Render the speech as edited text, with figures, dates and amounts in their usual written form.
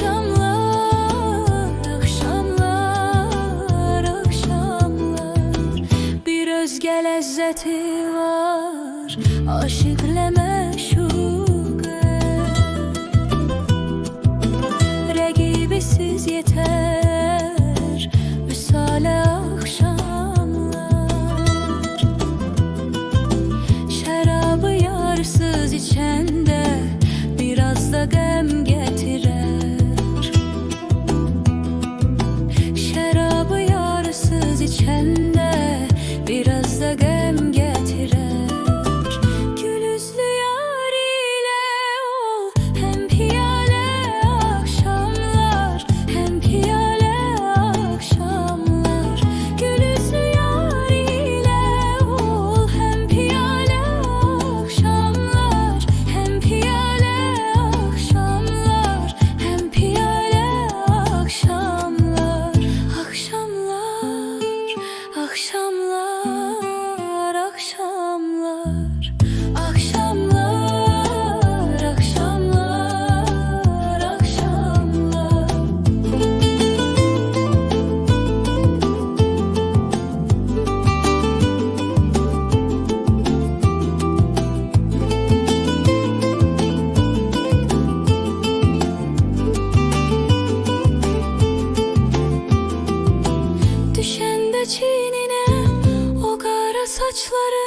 akşamlar, akşamlar bir özge lezzeti var, aşıkla meşuqe. Rəqibisiz yeter vüsale akşamlar. Şərabı yarsız içəndə biraz da qəm gətirər. Şərabı yarsız içəndə biraz da qəm gətirər. Gül üzlü yar ilə ol həm piyalə akşamlar, həm piyalə akşamlar. Gül üzlü yar ilə ol həm piyalə akşamlar, həm piyalə akşamlar, həm piyalə akşamlar. Akşamlar, akşamlar, akşamlar. Akşamlar, akşamlar, akşamlar. Düşəndə çiynine o qara saçları